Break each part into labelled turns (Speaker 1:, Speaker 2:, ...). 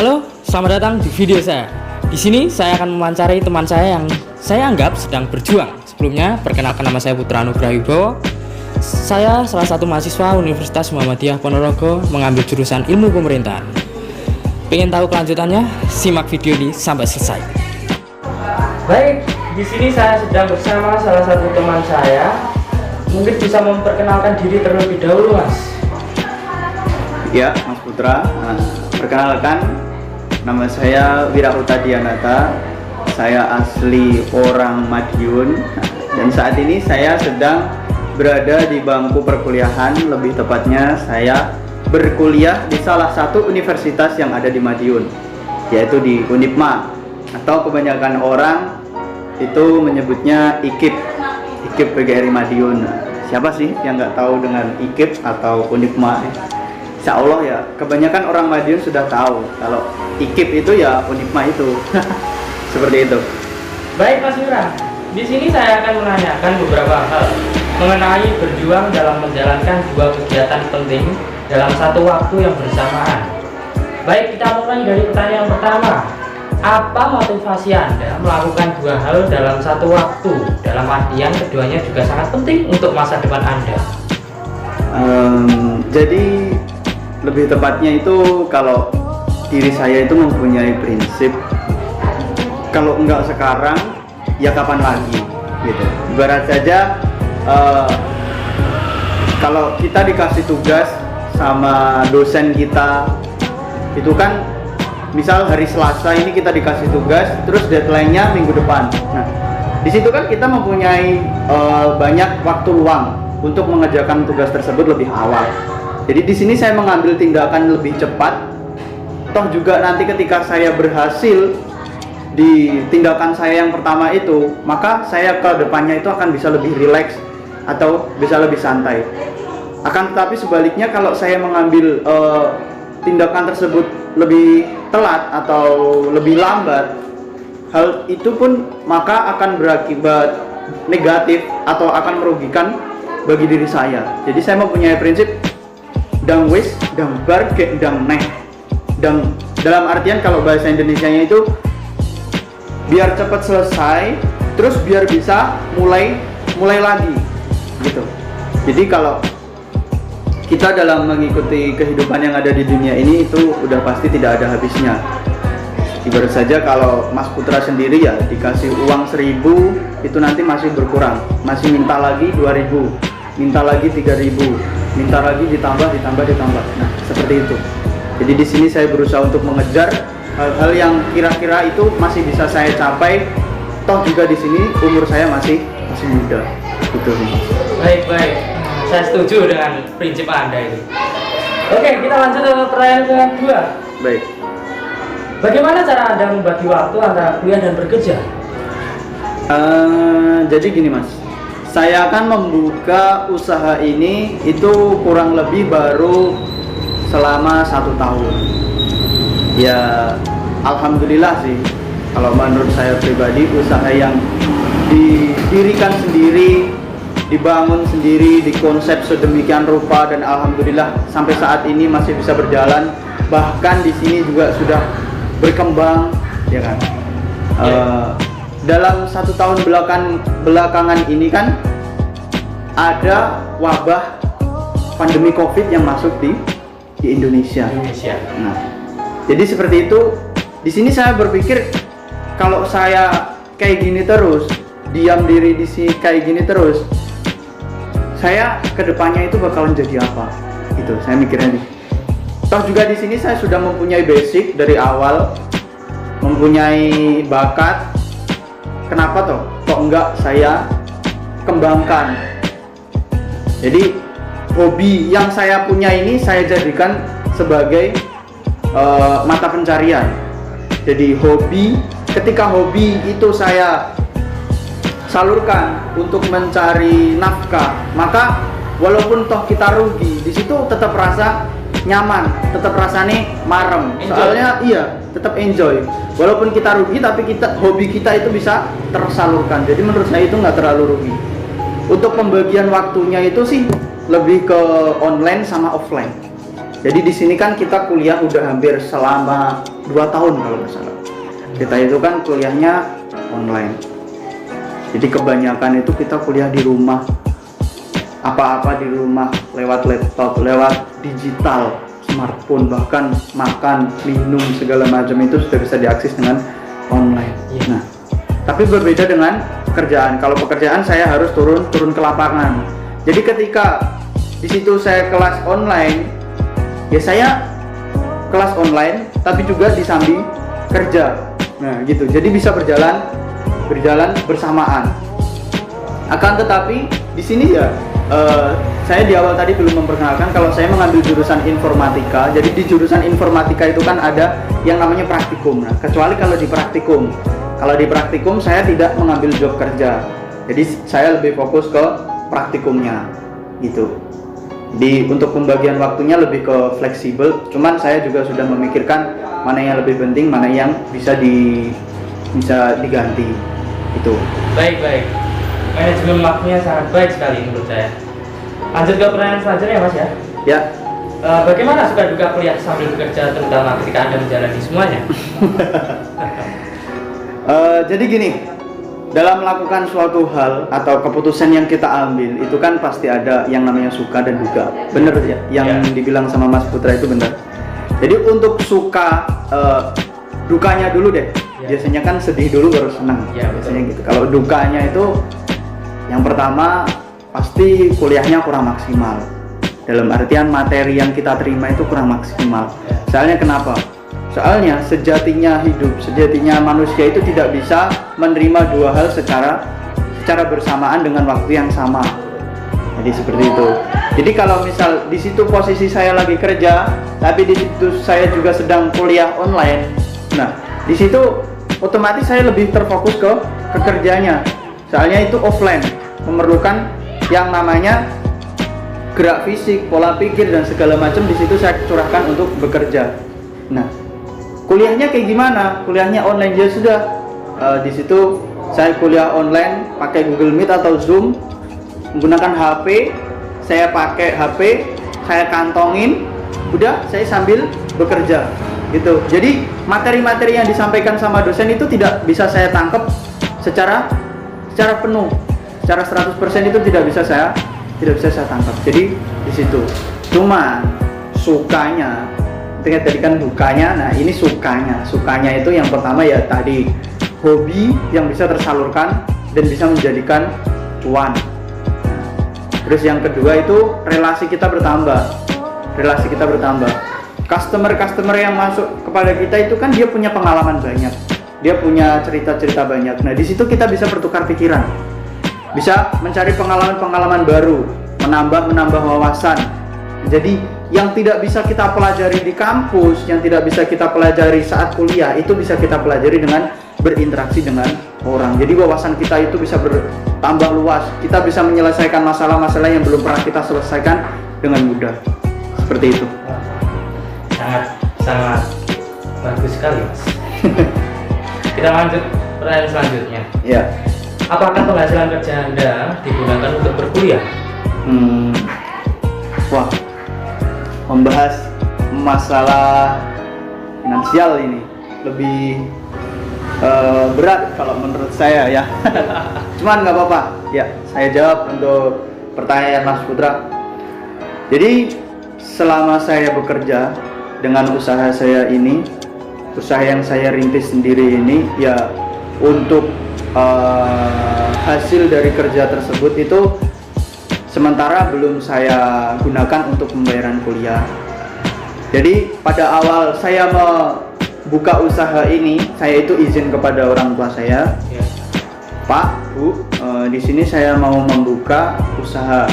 Speaker 1: Halo, selamat datang di video saya. Di sini saya akan mewawancarai teman saya yang saya anggap sedang berjuang. Sebelumnya, perkenalkan nama saya Putra Nugraha Wibowo. Saya salah satu mahasiswa Universitas Muhammadiyah Ponorogo mengambil jurusan Ilmu Pemerintahan. Pengen tahu kelanjutannya? Simak video ini sampai selesai. Baik, di sini saya sedang bersama salah satu teman saya. Mungkin bisa memperkenalkan diri terlebih dahulu, Mas.
Speaker 2: Ya, Mas Putra. Perkenalkan, nama saya Wirahuta Dianata. Saya asli orang Madiun. Dan saat ini saya sedang berada di bangku perkuliahan. Lebih tepatnya, saya berkuliah di salah satu universitas yang ada di Madiun, yaitu di Unipma, atau kebanyakan orang itu menyebutnya IKIP PGRI Madiun. Siapa sih yang nggak tahu dengan IKIP atau Unipma? Insya Allah ya, kebanyakan orang Madiun sudah tahu kalau IKIP itu ya Unipma itu. Seperti itu.
Speaker 1: Baik Mas Wira, di sini saya akan menanyakan beberapa hal mengenai berjuang dalam menjalankan dua kegiatan penting dalam satu waktu yang bersamaan. Baik, kita mulai dari pertanyaan pertama. Apa motivasi Anda melakukan dua hal dalam satu waktu? Dalam artian keduanya juga sangat penting untuk masa depan Anda.
Speaker 2: Jadi lebih tepatnya itu kalau diri saya itu mempunyai prinsip, kalau enggak sekarang ya kapan lagi gitu. Ibarat saja kalau kita dikasih tugas sama dosen kita itu kan, misal hari Selasa ini kita dikasih tugas, terus deadline-nya minggu depan. Nah, di situ kan kita mempunyai banyak waktu luang untuk mengerjakan tugas tersebut lebih awal. Jadi di sini saya mengambil tindakan lebih cepat. Toh juga nanti ketika saya berhasil di tindakan saya yang pertama itu, maka saya ke depannya itu akan bisa lebih rileks atau bisa lebih santai. Akan tetapi sebaliknya, kalau saya mengambil tindakan tersebut lebih telat atau lebih lambat, hal itu pun maka akan berakibat negatif atau akan merugikan bagi diri saya. Jadi saya mempunyai prinsip dang wis, dang bar, gek dang neh. Dang dalam artian kalau bahasa Indonesianya itu biar cepat selesai, terus biar bisa mulai lagi gitu. Jadi kalau kita dalam mengikuti kehidupan yang ada di dunia ini itu udah pasti tidak ada habisnya. Ibarat saja kalau Mas Putra sendiri ya dikasih uang 1.000, itu nanti masih berkurang, masih minta lagi 2.000, minta lagi 3.000, minta lagi ditambah. Nah, seperti itu. Jadi di sini saya berusaha untuk mengejar hal-hal yang kira-kira itu masih bisa saya capai. Toh juga di sini umur saya masih muda. Gitu.
Speaker 1: Baik. Saya setuju dengan prinsip Anda itu. Oke, kita lanjut ke pertanyaan kedua.
Speaker 2: Baik.
Speaker 1: Bagaimana cara Anda membagi waktu antara kuliah dan bekerja?
Speaker 2: Jadi gini Mas, saya akan membuka usaha ini itu kurang lebih baru selama 1 tahun. Ya, alhamdulillah sih. Kalau menurut saya pribadi, usaha yang didirikan sendiri, dibangun sendiri, dikonsep sedemikian rupa, dan alhamdulillah sampai saat ini masih bisa berjalan. Bahkan di sini juga sudah berkembang, ya kan. Dalam 1 tahun belakangan ini kan ada wabah pandemi COVID yang masuk di Indonesia. Nah, jadi seperti itu. Di sini saya berpikir kalau saya kayak gini terus, diam diri di sini kayak gini terus, saya kedepannya itu bakalan jadi apa? Itu saya mikirnya nih. Toh juga di sini saya sudah mempunyai basic dari awal, mempunyai bakat. Kenapa toh? Kok enggak saya kembangkan? Jadi hobi yang saya punya ini saya jadikan sebagai mata pencarian. Jadi hobi, ketika hobi itu saya salurkan untuk mencari nafkah, maka walaupun toh kita rugi, di situ tetap rasa nyaman, tetap rasanya marem. Soalnya iya, tetap enjoy. Walaupun kita rugi, tapi hobi kita itu bisa tersalurkan. Jadi menurut saya itu nggak terlalu rugi. Untuk pembagian waktunya itu sih lebih ke online sama offline. Jadi di sini kan kita kuliah udah hampir selama 2 tahun kalau nggak salah. Kita itu kan kuliahnya online. Jadi kebanyakan itu kita kuliah di rumah, apa-apa di rumah, lewat laptop, lewat digital, smartphone, bahkan makan, minum segala macam itu sudah bisa diakses dengan online. Nah, tapi berbeda dengan pekerjaan. Kalau pekerjaan saya harus turun ke lapangan. Jadi ketika di situ saya kelas online, ya saya kelas online tapi juga disambi kerja. Nah, gitu. Jadi bisa berjalan bersamaan. Akan tetapi di sini ya saya di awal tadi belum memperkenalkan kalau saya mengambil jurusan informatika. Jadi di jurusan informatika itu kan ada yang namanya praktikum. Nah, kecuali kalau di praktikum saya tidak mengambil job kerja. Jadi saya lebih fokus ke praktikumnya gitu. Untuk pembagian waktunya lebih ke fleksibel. Cuman saya juga sudah memikirkan mana yang lebih penting, mana yang bisa diganti. Itu.
Speaker 1: Baik. Manajemen waktunya sangat baik sekali menurut saya. Lanjut ke pertanyaan selanjutnya Mas ya.
Speaker 2: Ya.
Speaker 1: Bagaimana suka duka kuliah sambil bekerja, terutama ketika Anda menjalani semuanya?
Speaker 2: Jadi gini, dalam melakukan suatu hal atau keputusan yang kita ambil itu kan pasti ada yang namanya suka dan duka. Bener ya? Yang dibilang sama Mas Putra itu benar. Jadi untuk suka, dukanya dulu deh. Biasanya kan sedih dulu baru senang. Biasanya gitu. Kalau dukanya itu, yang pertama pasti kuliahnya kurang maksimal. Dalam artian materi yang kita terima itu kurang maksimal. Soalnya kenapa? Soalnya sejatinya manusia itu tidak bisa menerima dua hal secara bersamaan dengan waktu yang sama. Jadi seperti itu. Jadi kalau misal di situ posisi saya lagi kerja, tapi di situ saya juga sedang kuliah online. Nah, di situ otomatis saya lebih terfokus ke kerjanya. Soalnya itu offline, memerlukan yang namanya gerak fisik, pola pikir dan segala macam di situ saya curahkan untuk bekerja. Nah, kuliahnya kayak gimana? Kuliahnya online ya sudah. Di situ saya kuliah online pakai Google Meet atau Zoom, menggunakan HP. Saya pakai HP, saya kantongin, udah saya sambil bekerja. Gitu. Jadi materi-materi yang disampaikan sama dosen itu tidak bisa saya tangkap secara penuh, secara 100% itu tidak bisa saya tangkap. Jadi di situ. Cuma sukanya, tadi kan dukanya. Nah, ini sukanya. Sukanya itu yang pertama ya tadi hobi yang bisa tersalurkan dan bisa menjadikan cuan. Terus yang kedua itu relasi kita bertambah. Customer yang masuk kepada kita itu kan dia punya pengalaman banyak, dia punya cerita-cerita banyak. Nah, di situ kita bisa bertukar pikiran, bisa mencari pengalaman-pengalaman baru, menambah wawasan. Jadi yang tidak bisa kita pelajari di kampus, yang tidak bisa kita pelajari saat kuliah, itu bisa kita pelajari dengan berinteraksi dengan orang. Jadi wawasan kita itu bisa bertambah luas. Kita bisa menyelesaikan masalah-masalah yang belum pernah kita selesaikan dengan mudah. Seperti itu.
Speaker 1: Sangat bagus sekali Mas. Kita lanjut pertanyaan selanjutnya.
Speaker 2: Ya.
Speaker 1: Apakah penghasilan kerja Anda digunakan untuk berkuliah?
Speaker 2: Wah, membahas masalah finansial ini lebih berat kalau menurut saya ya. Cuman nggak apa-apa. Ya, saya jawab untuk pertanyaan Mas Putra. Jadi selama saya bekerja dengan usaha saya ini, usaha yang saya rintis sendiri ini, ya untuk hasil dari kerja tersebut itu sementara belum saya gunakan untuk pembayaran kuliah. Jadi pada awal saya membuka usaha ini, saya itu izin kepada orang tua saya, Pak, Bu, di sini saya mau membuka usaha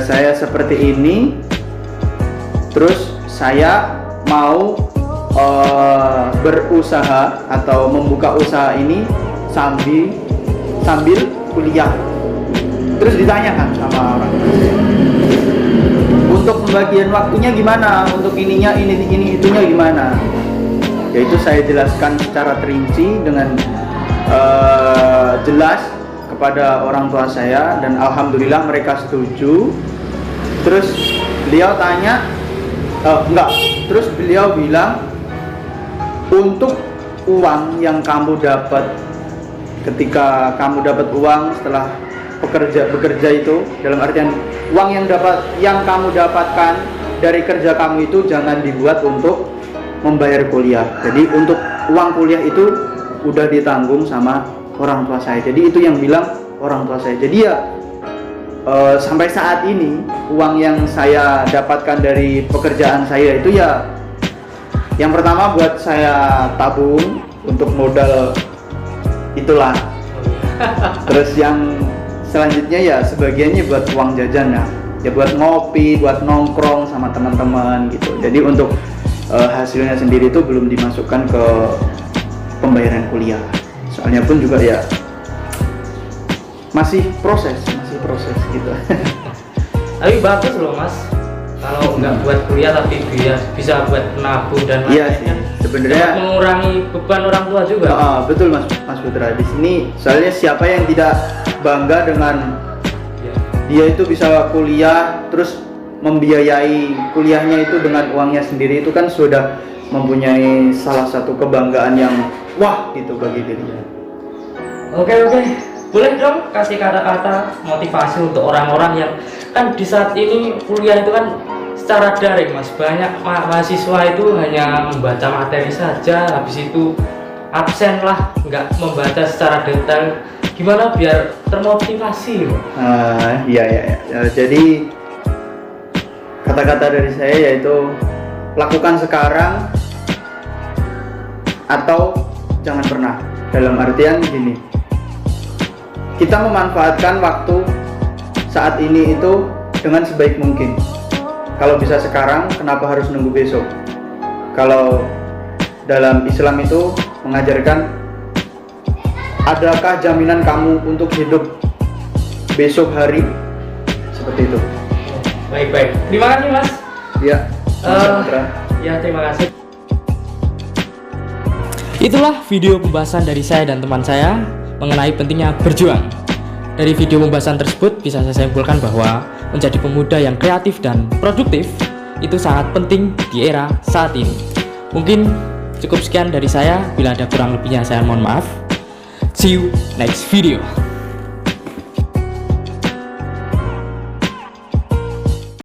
Speaker 2: saya seperti ini. Terus saya mau berusaha atau membuka usaha ini sambil kuliah. Terus ditanyakan sama orang, untuk pembagian waktunya gimana, untuk ininya ini itunya gimana. Yaitu saya jelaskan secara terinci dengan jelas kepada orang tua saya, dan alhamdulillah mereka setuju. Terus beliau tanya, Enggak. Terus beliau bilang untuk uang yang kamu dapat ketika kamu dapat uang setelah bekerja itu, dalam artian uang yang kamu dapatkan dari kerja kamu itu jangan dibuat untuk membayar kuliah. Jadi untuk uang kuliah itu udah ditanggung sama orang tua saya. Jadi itu yang bilang orang tua saya. Jadi ya sampai saat ini uang yang saya dapatkan dari pekerjaan saya itu ya yang pertama buat saya tabung untuk modal itulah. Terus yang selanjutnya ya sebagiannya buat uang jajan ya buat ngopi, buat nongkrong sama teman-teman gitu. Jadi untuk hasilnya sendiri itu belum dimasukkan ke pembayaran kuliah. Soalnya pun juga ya masih proses gitu.
Speaker 1: Tapi bagus loh Mas, kalau nggak buat kuliah tapi bisa buat nabung dan lain-lain.
Speaker 2: Iya sih, sebenarnya
Speaker 1: mengurangi beban orang tua juga.
Speaker 2: Betul Mas Putra. Di sini soalnya siapa yang tidak bangga dengan dia itu bisa kuliah terus membiayai kuliahnya itu dengan uangnya sendiri, itu kan sudah mempunyai salah satu kebanggaan yang wah gitu bagi dirinya.
Speaker 1: Oke, boleh dong kasih kata-kata motivasi untuk orang-orang yang kan di saat ini kuliah itu kan secara daring Mas, banyak mahasiswa itu hanya membaca materi saja, habis itu absen lah, nggak membaca secara detail. Gimana biar termotivasi?
Speaker 2: Iya. Jadi kata-kata dari saya yaitu lakukan sekarang atau jangan pernah. Dalam artian gini, kita memanfaatkan waktu saat ini itu dengan sebaik mungkin. Kalau bisa sekarang, kenapa harus nunggu besok? Kalau dalam Islam itu mengajarkan, adakah jaminan kamu untuk hidup besok hari? Seperti itu.
Speaker 1: Baik. Terima kasih Mas.
Speaker 2: Ya.
Speaker 1: Ya, terima kasih. Itulah video pembahasan dari saya dan teman saya mengenai pentingnya berjuang. Dari video pembahasan tersebut bisa saya simpulkan bahwa menjadi pemuda yang kreatif dan produktif itu sangat penting di era saat ini. Mungkin cukup sekian dari saya. Bila ada kurang lebihnya saya mohon maaf. See you next video.